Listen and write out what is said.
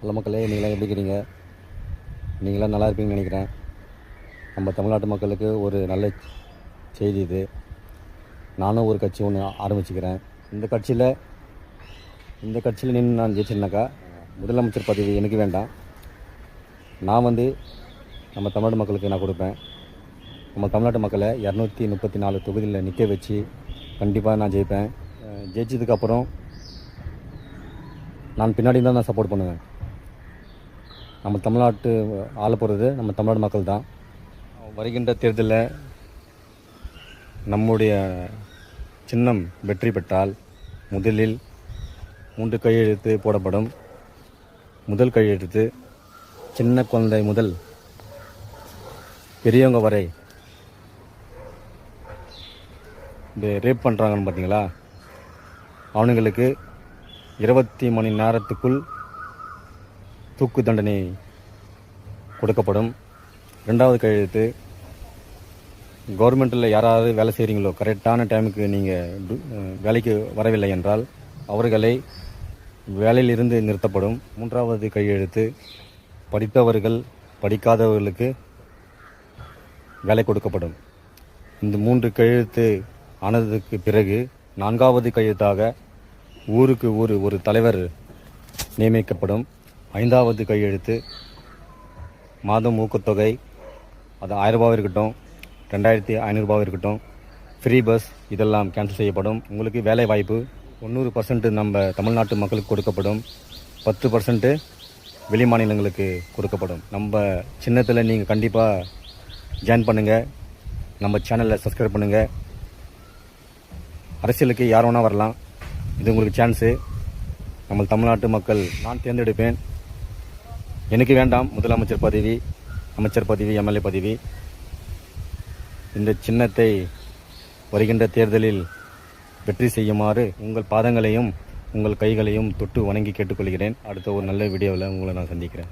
நல்ல மக்களே, நீங்களாம் எப்படி இருக்கிறீங்க? நீங்களாம் நல்லா இருப்பீங்கன்னு நினைக்கிறேன். நம்ம தமிழ்நாட்டு மக்களுக்கு ஒரு நல்ல செய்தி இது. நானும் ஒரு கட்சி ஒன்று ஆரம்பிச்சுக்கிறேன். இந்த கட்சியில் நின்று நான் ஜெயிச்சேன்னாக்கா முதலமைச்சர் பதவி எனக்கு வேண்டாம். நான் நம்ம தமிழ்நாட்டு மக்களுக்கு நான் கொடுப்பேன். நம்ம தமிழ்நாட்டு மக்களை 234 தொகுதியில் நிற்க வச்சு கண்டிப்பாக நான் ஜெயிப்பேன். ஜெயிச்சதுக்கப்புறம் நான் பின்னாடி தான் நான் சப்போர்ட் பண்ணுவேன். நம்ம தமிழ்நாட்டு ஆள போகிறது நம்ம தமிழ்நாடு மக்கள் தான். வருகின்ற தேர்தலில் நம்முடைய சின்னம் வெற்றி பெற்றால் முதலில் 3 கையெழுத்து போடப்படும். முதல் கையெழுத்து சின்ன குழந்தை முதல் பெரியவங்க வரை இந்த ரேப் பண்ணுறாங்கன்னு பார்த்தீங்களா, அவனுங்களுக்கு 20 மணி நேரத்துக்குள் தூக்கு தண்டனை கொடுக்கப்படும். 2வது கையெழுத்து, கவர்மெண்ட்டில் யாராவது வேலை செய்கிறீங்களோ கரெக்டான டைமுக்கு நீங்கள் வேலைக்கு வரவில்லை என்றால் அவர்களை வேலையிலிருந்து நிறுத்தப்படும். 3வது கையெழுத்து, படித்தவர்கள் படிக்காதவர்களுக்கு வேலை கொடுக்கப்படும். இந்த 3 கையெழுத்து ஆனதுக்கு பிறகு 4வது கையெழுத்தாக ஊருக்கு ஒரு தலைவர் நியமிக்கப்படும். 5வது கையெழுத்து, மாதம் ஊக்கத்தொகை, அது 1000 ரூபாய் இருக்கட்டும், 2500 இருக்கட்டும், ஃப்ரீ பஸ், இதெல்லாம் கேன்சல் செய்யப்படும். உங்களுக்கு வேலை வாய்ப்பு 90% நம்ம தமிழ்நாட்டு மக்களுக்கு கொடுக்கப்படும். 10% வெளி மாநிலங்களுக்கு கொடுக்கப்படும். நம்ம சின்னத்தில் நீங்கள் கண்டிப்பாக ஜாயின் பண்ணுங்கள். நம்ம சேனலில் சப்ஸ்கிரைப் பண்ணுங்கள். அரசியலுக்கு யார் வேணால் வரலாம். இது உங்களுக்கு சான்ஸு. நம்ம தமிழ்நாட்டு மக்கள் நான் தேர்ந்தெடுப்பேன். எனக்கு வேண்டாம் முதலமைச்சர் பதவி, அமைச்சர் பதவி, எம்எல்ஏ பதவி. இந்த சின்னத்தை வருகின்ற தேர்தலில் வெற்றி செய்யுமாறு உங்கள் பாதங்களையும் உங்கள் கைகளையும் தொட்டு வணங்கி கேட்டுக்கொள்கிறேன். அடுத்த ஒரு நல்ல வீடியோவில் உங்களை நான் சந்திக்கிறேன்.